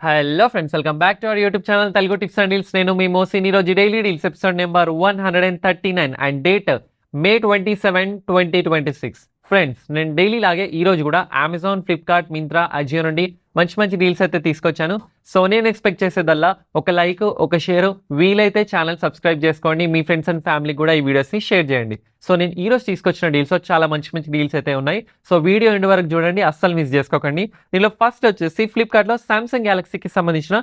Hello friends, welcome back to our YouTube channel Telugu tips and deals. నేను మీ మోసిన్. ఈరోజు daily deals episode number 139 and date May 27, 2026. Friends, నేను daily లాగే ఈరోజు కూడా Amazon, Flipkart, Myntra, Ajio నుండి మంచి డీల్స్ అయితే తీసుకొచ్చాను. సో నేను ఎక్స్పెక్ట్ చేసేదల్లా ఒక లైక్, ఒక షేర్, వీలైతే ఛానల్ సబ్స్క్రైబ్ చేసుకోండి. మీ ఫ్రెండ్స్ అండ్ ఫ్యామిలీకి కూడా ఈ వీడియోస్ని షేర్ చేయండి. సో నేను ఈరోజు తీసుకొచ్చిన డీల్స్ చాలా మంచి డీల్స్ అయితే ఉన్నాయి. సో వీడియో ఎండ్ వరకు చూడండి, అస్సలు మిస్ చేసుకోకండి. దీనిలో ఫస్ట్ వచ్చేసి ఫ్లిప్కార్ట్లో సామ్సంగ్ గ్యాలక్సీకి సంబంధించిన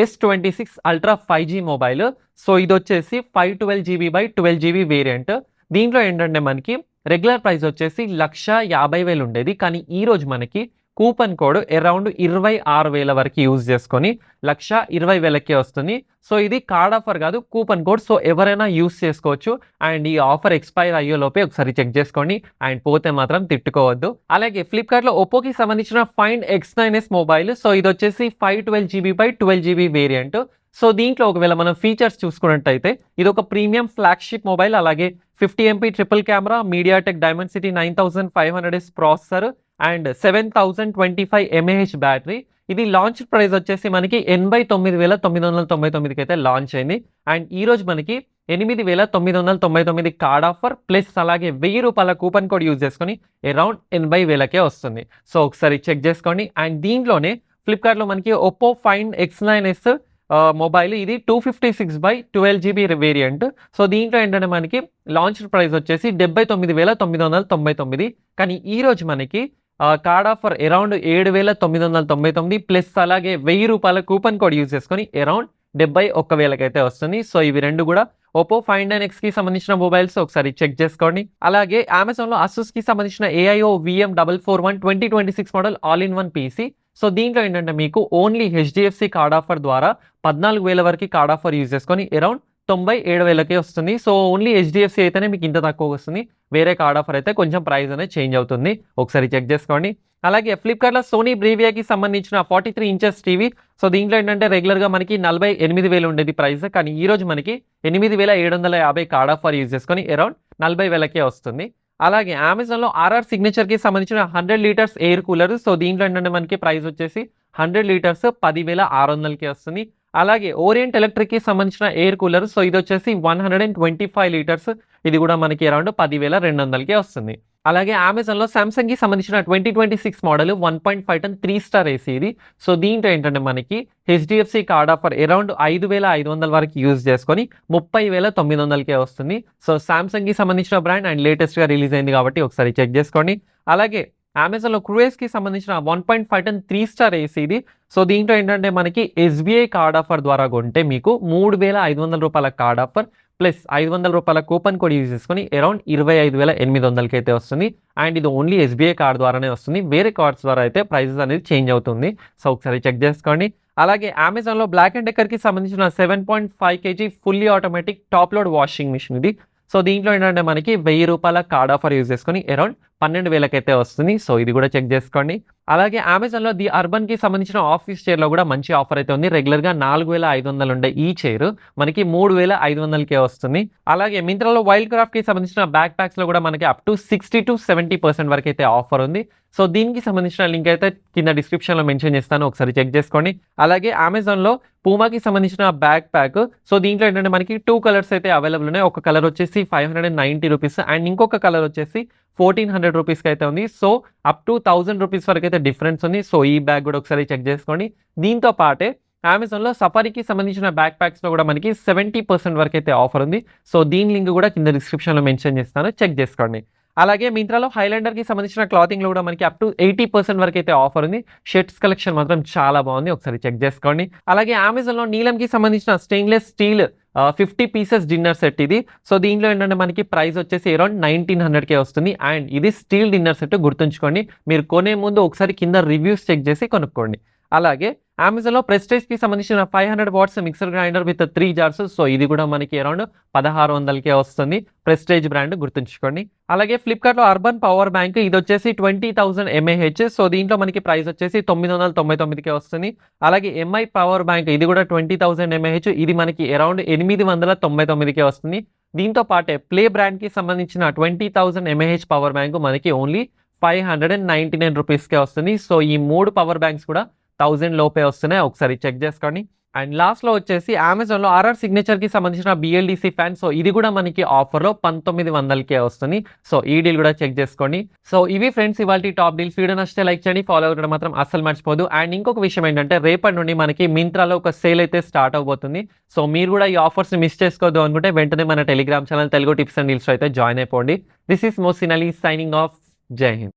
S26 Ultra 5G mobile. So ఇది వచ్చేసి 512GB by 12GB వేరియంట్. దీంట్లో ఏంటంటే మనకి రెగ్యులర్ ప్రైస్ వచ్చేసి 1,50,000 ఉండేది, కానీ ఈరోజు మనకి కూపన్ కోడ్ అరౌండ్ 26,000 వరకు యూజ్ చేసుకొని 1,20,000కే వస్తుంది. సో ఇది కార్డ్ ఆఫర్ కాదు, కూపన్ కోడ్. సో ఎవరైనా యూజ్ చేసుకోవచ్చు. అండ్ ఈ ఆఫర్ ఎక్స్పైర్ అయ్యేలోపే ఒకసారి చెక్ చేసుకోండి, అండ్ పోతే మాత్రం తిట్టుకోవద్దు. అలాగే ఫ్లిప్కార్ట్లో ఒప్పోకి సంబంధించిన ఫైండ్ X9s మొబైల్. సో ఇది వచ్చేసి 512GB by 12GB variant. So దీంట్లో ఒకవేళ మనం ఫీచర్స్ చూసుకున్నట్టయితే ఇది ఒక ప్రీమియం ఫ్లాగ్షిప్ మొబైల్. అలాగే 50MP triple camera, MediaTek Dimensity 9500S processor and 7025 mAh battery. ఇది లాంచ్ ప్రైస్ వచ్చేసి మనకి 89,999కి అయితే లాంచ్ అయింది. అండ్ ఈరోజు మనకి 8,999 కార్డ్ ఆఫర్ ప్లస్ అలాగే 1,000 రూపాయల కూపన్ కోడ్ యూజ్ చేసుకొని అరౌండ్ 80,000కే వస్తుంది. సో ఒకసారి చెక్ చేసుకోండి. అండ్ దీంట్లోనే ఫ్లిప్కార్ట్లో మనకి ఒప్పో ఫైండ్ X9s మొబైల్. ఇది 256 by 12GB వేరియంట్. సో దీంట్లో ఏంటంటే మనకి లాంచ్ ప్రైస్ వచ్చేసి 79,999, కానీ ఈరోజు మనకి కార్డ్ ఆఫర్ అరౌండ్ 7,999 ప్లస్ అలాగే 1,000 రూపాయల కూపన్ కోడ్ యూజ్ చేసుకొని అరౌండ్ 71,000కి అయితే వస్తుంది. సో ఇవి రెండు కూడా ఒప్పో ఫైండ్ 9Xకి సంబంధించిన మొబైల్స్, ఒకసారి చెక్ చేసుకోండి. అలాగే అమెజాన్లో అసూస్కి సంబంధించిన AIO VM441 2026 model all in one PC. So దీంట్లో ఏంటంటే మీకు ఓన్లీ HDFC కార్డ్ ఆఫర్ ద్వారా 14,000 వరకు కార్డ్ ఆఫర్ యూజ్ చేసుకొని అరౌండ్ 97,000కే వస్తుంది. సో ఓన్లీ HDFC అయితేనే మీకు ఇంత తక్కువ వస్తుంది. వేరే కార్డ్ ఆఫర్ అయితే కొంచెం ప్రైస్ అనేది చేంజ్ అవుతుంది, ఒకసారి చెక్ చేసుకోండి. అలాగే ఫ్లిప్కార్ట్లో సోనీ బ్రేవియాకి సంబంధించిన 43 ఇంచెస్ టీవీ. సో దీంట్లో ఏంటంటే రెగ్యులర్గా మనకి 48,000 ఉండేది ప్రైస్, కానీ ఈరోజు మనకి 8,750 కార్డ్ ఆఫర్ యూజ్ చేసుకొని అరౌండ్ 40,000కే వస్తుంది. అలాగే అమెజాన్లో RR సిగ్నేచర్కి సంబంధించిన 100 లీటర్స్ ఎయిర్ కూలర్. సో దీంట్లో ఏంటంటే మనకి ప్రైస్ వచ్చేసి 100 లీటర్స్ 10,600కే వస్తుంది. అలాగే ఓరియంట్ ఎలక్ట్రిక్కి సంబంధించిన ఎయిర్ కూలర్. సో ఇది వచ్చేసి 125 లీటర్స్, ఇది కూడా మనకి అరౌండ్ 10,200కే వస్తుంది. అలాగే అమెజాన్లో సామ్సంగ్కి సంబంధించిన 2026 మోడల్ 1.5 టన్ 3 స్టార్ AC ఇది. సో దీంట్లో ఏంటంటే మనకి HDFC కార్డ్ ఆఫర్ అరౌండ్ 5,500 వరకు యూజ్ చేసుకొని 30,900కే వస్తుంది. సో సామ్సంగ్కి సంబంధించిన బ్రాండ్ అండ్ లేటెస్ట్గా రిలీజ్ అయింది కాబట్టి ఒకసారి చెక్ చేసుకోండి. అలాగే అమెజాన్లో క్రూయస్కి సంబంధించిన 1.5 టన్ 3 స్టార్ AC ఇది. సో దీంట్లో ఏంటంటే మనకి SBI కార్డ్ ఆఫర్ ద్వారా కొంటే మీకు 3,500 రూపాయల కార్డ్ ఆఫర్ ప్లస్ 500 రూపాయల కూపన్ కోడ్ యూజ్ చేసుకొని అరౌండ్ 25,800కి అయితే వస్తుంది. అండ్ ఇది ఓన్లీ SBI కార్డ్ ద్వారానే వస్తుంది, వేరే కార్డ్స్ ద్వారా అయితే ప్రైసెస్ అనేది చేంజ్ అవుతుంది. సో ఒకసారి చెక్ చేసుకోండి. అలాగే అమెజాన్లో బ్లాక్ అండ్ డెక్కర్కి సంబంధించిన 7.5 kg fully automatic top load washing machine ఇది. సో దీంట్లో ఏంటంటే మనకి 1,000 రూపాయల కార్డ్ ఆఫర్ యూజ్ చేసుకొని అరౌండ్ 12,000కి అయితే వస్తుంది. సో ఇది కూడా చెక్ చేసుకోండి. అలాగే అమెజాన్లో ది అర్బన్కి సంబంధించిన ఆఫీస్ చైర్లో కూడా మంచి ఆఫర్ అయితే ఉంది. రెగ్యులర్గా 4,500 ఉండే ఈ చైర్ మనకి 3,500కే వస్తుంది. అలాగే మింత్రాలో వైల్డ్ క్రాఫ్ట్కి సంబంధించిన బ్యాక్ ప్యాక్స్లో కూడా మనకి అప్ టు 60 to 70% వరకు అయితే ఆఫర్ ఉంది. సో దీనికి సంబంధించిన లింక్ అయితే కింద డిస్క్రిప్షన్లో మెన్షన్ చేస్తాను, ఒకసారి చెక్ చేసుకోండి. అలాగే అమెజాన్లో పూమాకి సంబంధించిన బ్యాక్ ప్యాక్. సో దీంట్లో ఏంటంటే మనకి 2 కలర్స్ అయితే అవైలబుల్ ఉన్నాయి. ఒక కలర్ వచ్చేసి 590 రూపీస్ అండ్ ఇంకొక కలర్ వచ్చేసి 1,400 రూపీస్కి అయితే ఉంది. సో అప్ టు 1,000 రూపీస్ వరకు అయితే డిఫరెన్స్ ఉంది. సో ఈ బ్యాగ్ కూడా ఒకసారి చెక్ చేసుకోండి. దీంతో పాటే అమెజాన్లో సఫారీకి సంబంధించిన బ్యాక్ ప్యాక్స్లో కూడా మనకి 70% వరకు అయితే ఆఫర్ ఉంది. సో దీని లింక్ కూడా కింద డిస్క్రిప్షన్లో మెన్షన్ చేస్తాను, చెక్ చేసుకోండి. అలాగే మింత్రాలో హైలాండర్కి సంబంధించిన క్లాతింగ్లో కూడా మనకి అప్ టు 80% వరకు అయితే ఆఫర్ ఉంది. షర్ట్స్ కలెక్షన్ మాత్రం చాలా బాగుంది, ఒకసారి చెక్ చేసుకోండి. అలాగే అమెజాన్లో నీలంకి సంబంధించిన stainless steel 50 pieces dinner set ఇది. సో దీంట్లో ఏంటంటే మనకి ప్రైస్ వచ్చేసి అరౌండ్ 1,900కే వస్తుంది. అండ్ ఇది స్టీల్ డిన్నర్ సెట్, గుర్తుంచుకోండి. మీరు కొనే ముందు ఒకసారి కింద రివ్యూస్ చెక్ చేసి కొనుక్కోండి. అలాగే అమెజాన్లో ప్రెస్టేజ్కి సంబంధించిన 500 watts mixer grinder with 3 jars. So ఇది కూడా మనకి అరౌండ్ 1,600కే వస్తుంది. ప్రెస్టేజ్ బ్రాండ్, గుర్తుంచుకోండి. అలాగే ఫ్లిప్కార్ట్లో అర్బన్ పవర్ బ్యాంక్ ఇది వచ్చేసి 20,000 mAh. సో దీంట్లో మనకి ప్రైస్ వచ్చేసి 999కే వస్తుంది. అలాగే MI పవర్ బ్యాంక్ ఇది కూడా 20,000 mAh, ఇది మనకి అరౌండ్ 899కే వస్తుంది. దీంతో పాటే ప్లే బ్రాండ్కి సంబంధించిన 20,000 mAh పవర్ బ్యాంక్ మనకి ఓన్లీ 599 రూపీస్కే వస్తుంది. సో ఈ 3 పవర్ బ్యాంక్స్ కూడా 1000 లోపే వస్తున్నాయి. ఒకసారి చెక్ చేసుకోండి. అండ్ లాస్ట్‌లో వచ్చేసి అమెజాన్‌లో ఆర్ఆర్ సిగ్నేచర్‌కి సంబంధించిన BLDC ఫ్యాన్. సో ఇది కూడా మనకి ఆఫర్‌లో 1900కే వస్తుంది. సో ఈ డీల్ కూడా చెక్ చేసుకోండి. సో ఇవి ఫ్రెండ్స్ ఇవాల్టి టాప్ డీల్స్. వీడియో నచ్చితే లైక్ చేయండి. ఫాలో అవ్వడం మాత్రం అస్సలు మర్చిపోవద్దు. అండ్ ఇంకొక విషయం ఏంటంటే రేపటి నుండి మనకి మింత్రాలో ఒక సేల్ అయితే స్టార్ట్ అవబోతుంది. సో మీరు కూడా ఈ ఆఫర్స్‌ని మిస్ చేసుకోవద్దు అనుకుంటే వెంటనే మన Telegram channel Telugu tips and డీల్స్‌లో అయితే జాయిన్ అయిపోండి. This is Mohsin Ali signing off. Jai Hind.